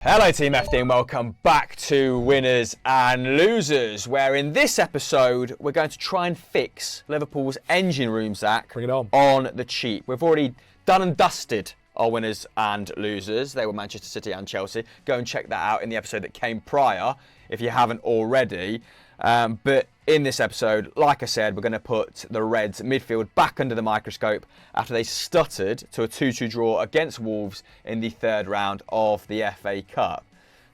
Hello Team FD and welcome back to Winners and Losers, where in this episode we're going to try and fix Liverpool's engine room, Zach. Bring it on the cheap. We've already done and dusted our winners and losers. They were Manchester City and Chelsea. Go and check that out in the episode that came prior if you haven't already. But in this episode, like I said, we're going to put the Reds midfield back under the microscope after they stuttered to a 2-2 draw against Wolves in the third round of the FA Cup.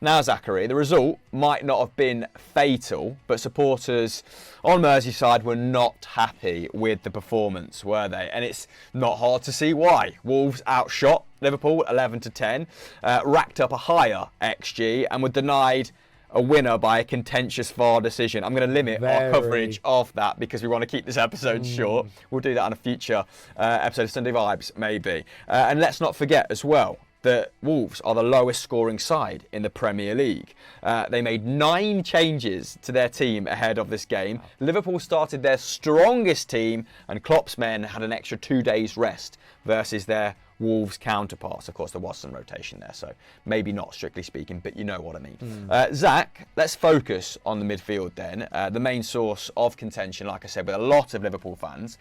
Now, Zachary, the result might not have been fatal, but supporters on Merseyside were not happy with the performance, were they? And it's not hard to see why. Wolves outshot Liverpool 11-10, racked up a higher XG and were denied a winner by a contentious VAR decision. I'm going to limit our coverage of that because we want to keep this episode short. We'll do that on a future episode of Sunday Vibes, maybe. And let's not forget as well that Wolves are the lowest scoring side in the Premier League. They made 9 changes to their team ahead of this game. Liverpool started their strongest team and Klopp's men had an extra 2 days rest versus their Wolves counterparts. Of course, there was some rotation there, so maybe not strictly speaking, but you know what I mean. Zach, let's focus on the midfield then. The main source of contention, like I said, with a lot of Liverpool fans.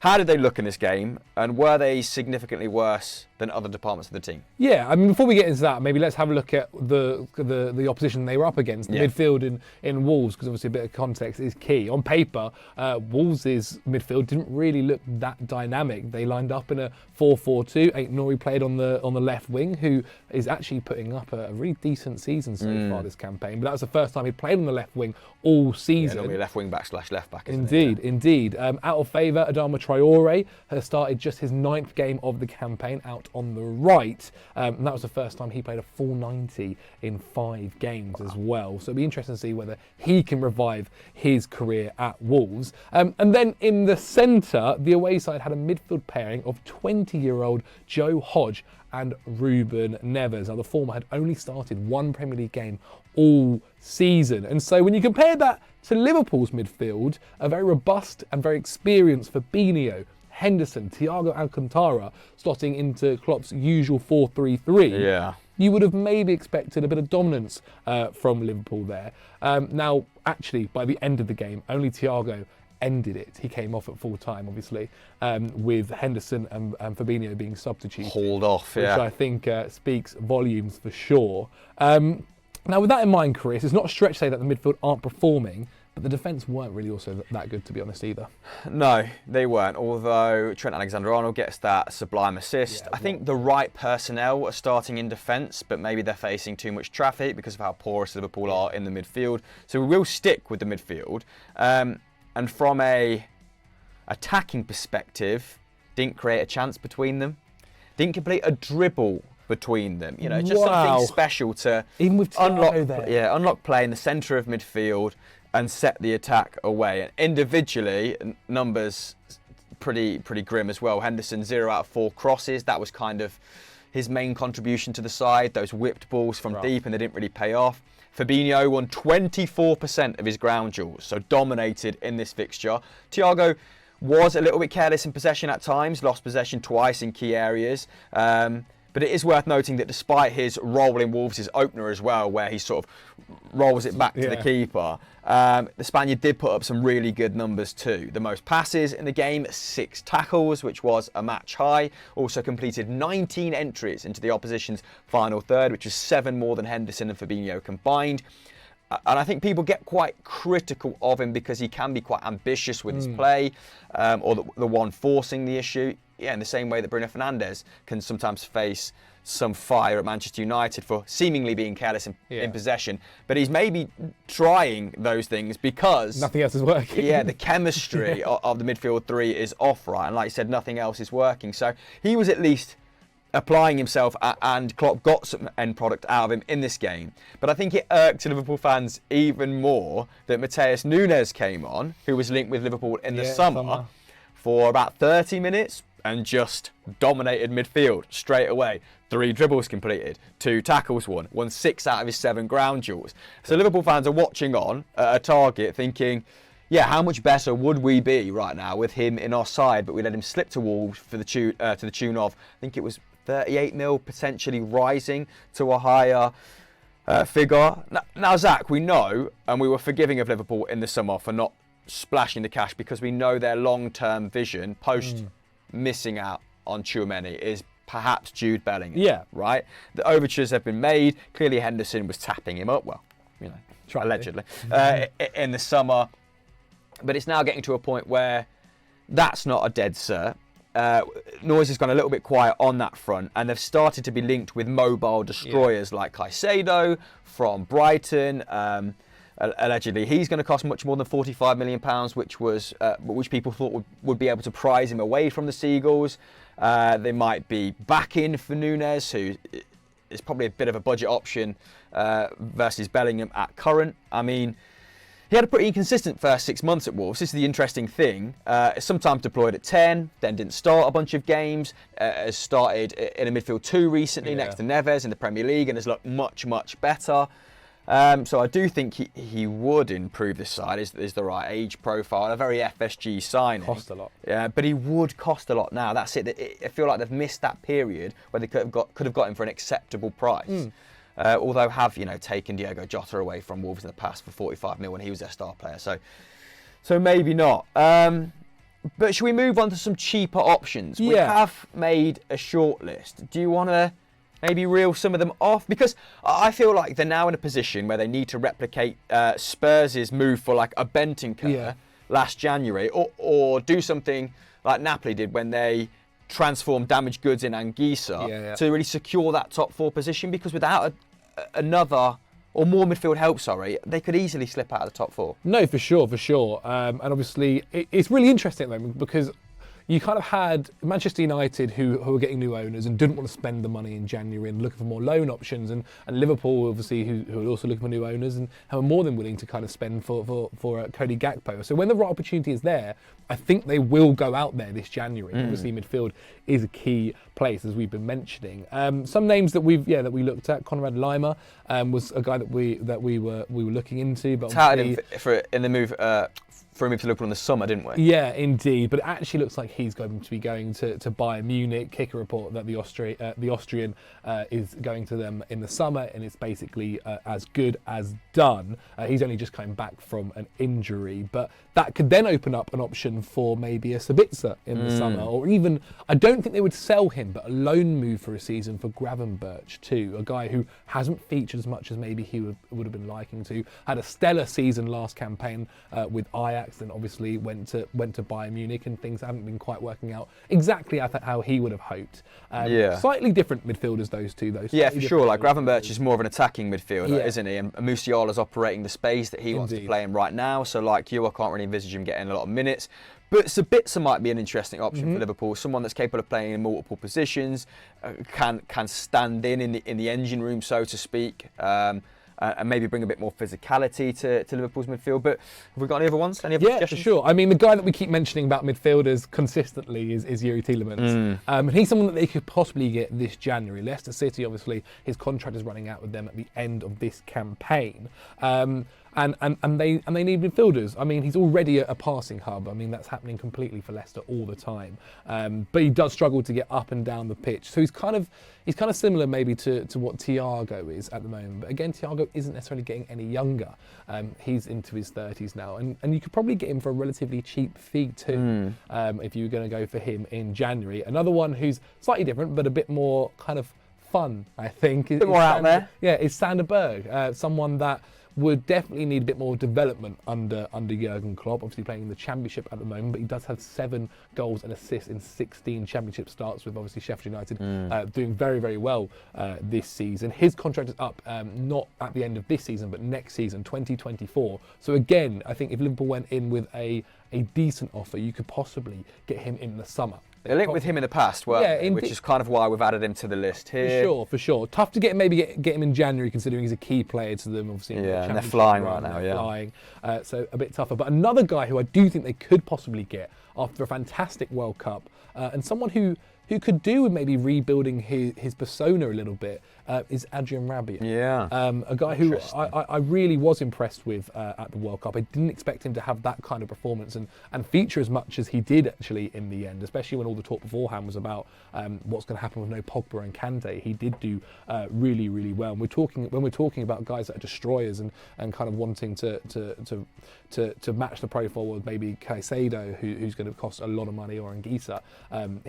How did they look in this game, and were they significantly worse than other departments of the team? Yeah, I mean, before we get into that, maybe let's have a look at the opposition they were up against, the midfield in Wolves, because obviously a bit of context is key. On paper, Wolves' midfield didn't really look that dynamic. They lined up in a 4-4-2. Aït-Nouri played on the left wing, who is actually putting up a really decent season so far this campaign. But that was the first time he played on the left wing all season. Yeah, normally left wing back / left back. Indeed. Out of favour, Adama Traore has started just his 9th game of the campaign out on the right. And that was the first time he played a full 90 in 5 games as well. So it'll be interesting to see whether he can revive his career at Wolves. And then in the centre, the away side had a midfield pairing of 20-year-old Joe Hodge and Ruben Neves. Now, the former had only started 1 Premier League game all season. And so when you compare that to Liverpool's midfield, a very robust and very experienced Fabinho, Henderson, Thiago Alcantara slotting into Klopp's usual 4-3-3. Yeah. You would have maybe expected a bit of dominance from Liverpool there. Now, actually, by the end of the game, only Thiago ended it. He came off at full time, obviously, with Henderson and Fabinho being substituted. Hauled off, which I think speaks volumes for sure. Now, with that in mind, Chris, it's not a stretch to say that the midfield aren't performing, but the defence weren't really also that good, to be honest, either. No, they weren't, although Trent Alexander-Arnold gets that sublime assist. I think the right personnel are starting in defence, but maybe they're facing too much traffic because of how porous Liverpool are in the midfield. So we will stick with the midfield. And from a attacking perspective, didn't create a chance between them. Didn't complete a dribble between them. You know, just something special to even with unlock play in the centre of midfield and set the attack away. And individually, numbers pretty grim as well. Henderson 0 out of 4 crosses. That was kind of his main contribution to the side. Those whipped balls from deep, and they didn't really pay off. Fabinho won 24% of his ground duels, so dominated in this fixture. Thiago was a little bit careless in possession at times, lost possession twice in key areas. But it is worth noting that despite his role in Wolves' opener as well, where he sort of rolls it back to the keeper, the Spaniard did put up some really good numbers too. The most passes in the game, 6 tackles, which was a match high. Also completed 19 entries into the opposition's final third, which was 7 more than Henderson and Fabinho combined. And I think people get quite critical of him because he can be quite ambitious with his play, or the one forcing the issue. Yeah, in the same way that Bruno Fernandes can sometimes face some fire at Manchester United for seemingly being careless in possession. But he's maybe trying those things because nothing else is working. Yeah, the chemistry of the midfield 3 is off, right? And like you said, nothing else is working. So he was at least applying himself, and Klopp got some end product out of him in this game. But I think it irked Liverpool fans even more that Matheus Nunes came on, who was linked with Liverpool in the summer, for about 30 minutes and just dominated midfield straight away. 3 dribbles completed, 2 tackles won 6 out of his 7 ground duels. So Liverpool fans are watching on at a target thinking, yeah, how much better would we be right now with him in our side? But we let him slip to Wolves for the tune of, I think it was 38 mil, potentially rising to a higher figure. Now, Zach, we know, and we were forgiving of Liverpool in the summer for not splashing the cash because we know their long-term vision post missing out on Tchouaméni is perhaps Jude Bellingham. Yeah. Right? The overtures have been made. Clearly Henderson was tapping him up. Well, you know, allegedly. In the summer. But it's now getting to a point where that's not a dead cert. Noise has gone a little bit quiet on that front, and they've started to be linked with mobile destroyers like Caicedo from Brighton. Allegedly, he's going to cost much more than £45 million, which people thought would be able to prize him away from the Seagulls. They might be back in for Nunes, who is probably a bit of a budget option versus Bellingham at current. I mean, he had a pretty inconsistent first 6 months at Wolves. This is the interesting thing. Sometimes deployed at 10, then didn't start a bunch of games. Has started in a midfield 2 recently next to Neves in the Premier League and has looked much, much better. So I do think he would improve this side. Is the right age profile, a very FSG signing. Cost a lot. Yeah, but he would cost a lot now. That's it. I feel like they've missed that period where they could have got him for an acceptable price. Although have taken Diogo Jota away from Wolves in the past for 45 mil when he was their star player. So maybe not. But should we move on to some cheaper options? We have made a short list. Do you want to maybe reel some of them off? Because I feel like they're now in a position where they need to replicate Spurs' move for like a Bentancur last January, or do something like Napoli did when they transformed damaged goods in Anguissa to really secure that top 4 position, because without another or more midfield help, they could easily slip out of the top 4. No, for sure. And obviously, it's really interesting at the moment because you kind of had Manchester United who were getting new owners and didn't want to spend the money in January and looking for more loan options, and Liverpool obviously who are also looking for new owners and who are more than willing to kind of spend for Cody Gakpo. So when the right opportunity is there, I think they will go out there this January. Obviously midfield is a key place, as we've been mentioning. Some names that we looked at. Conrad Lima was a guy that we were looking into, but touted him for a move to Liverpool in the summer, didn't we? Yeah, indeed. But it actually looks like he's going to be going to Bayern Munich. Kicker report that the Austrian is going to them in the summer, and it's basically as good as done. He's only just coming back from an injury, but that could then open up an option for maybe a Sabitzer in the summer, or even, I don't think they would sell him, but a loan move for a season for Gravenberch too, a guy who hasn't featured as much as maybe he would have been liking to. Had a stellar season last campaign with Ajax, and obviously went to Bayern Munich, and things haven't been quite working out exactly how he would have hoped. Slightly different midfielders, those two, though. Yeah, for sure. Like Gravenberch is more of an attacking midfielder, isn't he? And Musiala's operating the space that he wants to play in right now. So like you, I can't really envisage him getting a lot of minutes. But Sabitzer might be an interesting option for Liverpool. Someone that's capable of playing in multiple positions, can stand in the engine room, so to speak. And maybe bring a bit more physicality to Liverpool's midfield. But have we got any other ones? Any other suggestions? For sure. I mean, the guy that we keep mentioning about midfielders consistently is Yuri Tielemans. And he's someone that they could possibly get this January. Leicester City, obviously, his contract is running out with them at the end of this campaign. And they need midfielders. I mean, he's already a passing hub. I mean, that's happening completely for Leicester all the time. But he does struggle to get up and down the pitch. So he's kind of similar maybe to what Thiago is at the moment. But again, Thiago isn't necessarily getting any younger. He's into his 30s now. And you could probably get him for a relatively cheap fee too, if you were going to go for him in January. Another one who's slightly different, but a bit more kind of fun, I think. A bit more out there. Yeah, is Sander Berg. Someone that would definitely need a bit more development under Jurgen Klopp, obviously playing in the Championship at the moment, but he does have 7 goals and assists in 16 Championship starts with obviously Sheffield United doing very, very well this season. His contract is up not at the end of this season, but next season, 2024. So again, I think if Liverpool went in with a decent offer, you could possibly get him in the summer. They linked with him in the past, which is kind of why we've added him to the list here. For sure. Tough to get him in January, considering he's a key player to them. Obviously, and they're flying right now. Flying, so a bit tougher. But another guy who I do think they could possibly get after a fantastic World Cup, and someone who who could do with maybe rebuilding his persona a little bit is Adrian Rabiot. Yeah. A guy who I really was impressed with at the World Cup. I didn't expect him to have that kind of performance and feature as much as he did actually in the end, especially when all the talk beforehand was about what's going to happen with no Pogba and Kante. He did do really, really well. And when we're talking about guys that are destroyers and kind of wanting to match the profile with maybe Caicedo, who's going to cost a lot of money, or Anguissa,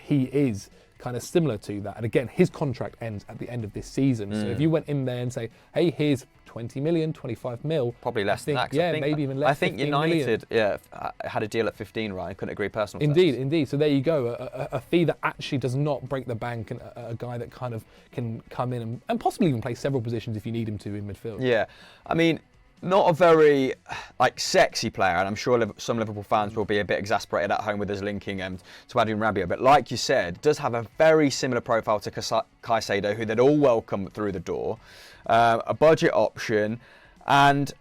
he is kind of similar to that. And again, his contract ends at the end of this season. So if you went in there and say, hey, here's 20 million, 25 mil. Probably less than that. Yeah, maybe even less. I think United had a deal at 15, right? I couldn't agree personally. Indeed. So there you go. A fee that actually does not break the bank, and a guy that kind of can come in and possibly even play several positions if you need him to in midfield. Yeah. I mean, not a very sexy player, and I'm sure some Liverpool fans will be a bit exasperated at home with us linking to Adrian Rabiot. But like you said, does have a very similar profile to Caicedo, who they'd all welcome through the door. A budget option, and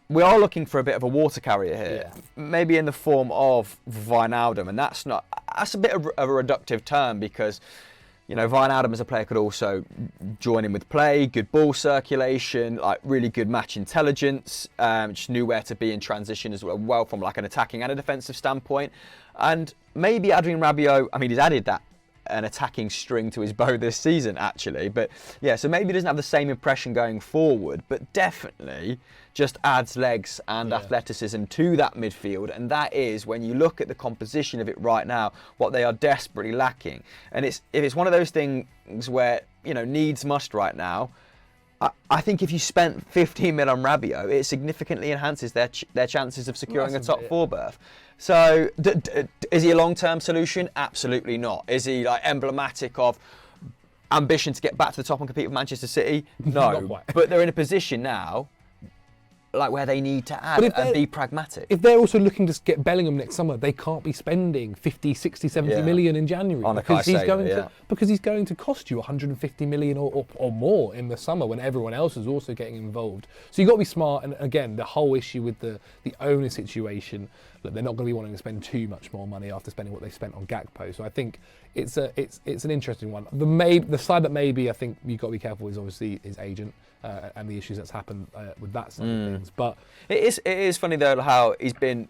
we are looking for a bit of a water carrier here, maybe in the form of Wijnaldum, and that's a bit of a reductive term, because Wijnaldum as a player could also join in with play, good ball circulation, like really good match intelligence, just knew where to be in transition as well from like an attacking and a defensive standpoint. And maybe Adrian Rabiot, I mean, he's added an attacking string to his bow this season, actually. But yeah, so maybe he doesn't have the same impression going forward, but definitely just adds legs and athleticism to that midfield. And that is, when you look at the composition of it right now, what they are desperately lacking. And if it's one of those things where, needs must right now, I think if you spent 15 mil on Rabiot, it significantly enhances their chances of securing a top 4 berth. So, is he a long-term solution? Absolutely not. Is he emblematic of ambition to get back to the top and compete with Manchester City? No. But they're in a position now where they need to add and be pragmatic. If they're also looking to get Bellingham next summer, they can't be spending 50, 60, 70 million in January because he's going to cost you 150 million or more in the summer when everyone else is also getting involved. So you've got to be smart. And again, the whole issue with the owner situation, that they're not going to be wanting to spend too much more money after spending what they spent on Gakpo. So I think it's an interesting one. The side that maybe I think you've got to be careful is obviously his agent and the issues that's happened with that side of things. But it is funny though how he's been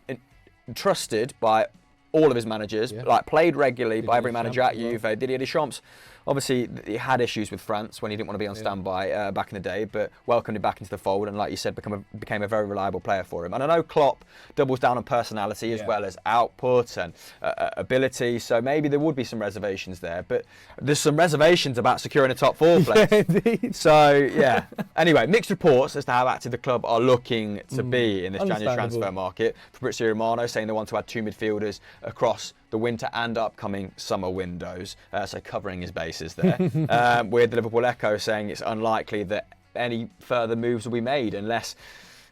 trusted by all of his managers, played regularly by every manager at Juve. Didier Deschamps, obviously, he had issues with France when he didn't want to be on standby back in the day, but welcomed him back into the fold, and like you said, became a very reliable player for him. And I know Klopp doubles down on personality as well as output and ability, so maybe there would be some reservations there. But there's some reservations about securing a top 4 place. Indeed. So yeah. Anyway, mixed reports as to how active the club are looking to be in this January transfer market. Fabrizio Romano saying they want to add 2 midfielders across the winter and upcoming summer windows, so covering his bases there. With the Liverpool Echo saying it's unlikely that any further moves will be made unless,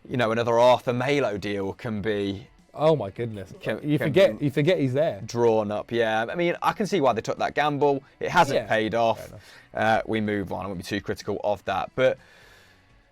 another Arthur Melo deal can be. Oh my goodness! You forget he's there. Drawn up, yeah. I mean, I can see why they took that gamble. It hasn't paid off. We move on. I won't be too critical of that, but.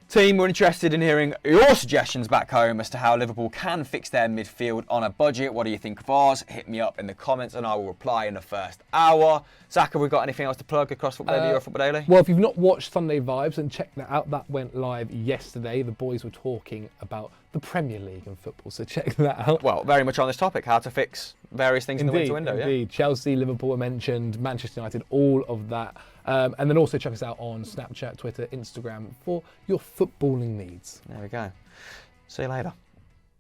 Team, we're interested in hearing your suggestions back home as to how Liverpool can fix their midfield on a budget. What do you think of ours? Hit me up in the comments and I will reply in the first hour. Zach, have we got anything else to plug across Football Daily or Football Daily? Well, if you've not watched Sunday Vibes, and check that out, that went live yesterday. The boys were talking about the Premier League and football, so check that out. Well, very much on this topic, how to fix various things in the winter window. Indeed. Chelsea, Liverpool were mentioned, Manchester United, all of that. And then also check us out on Snapchat, Twitter, Instagram for your footballing needs. There we go. See you later.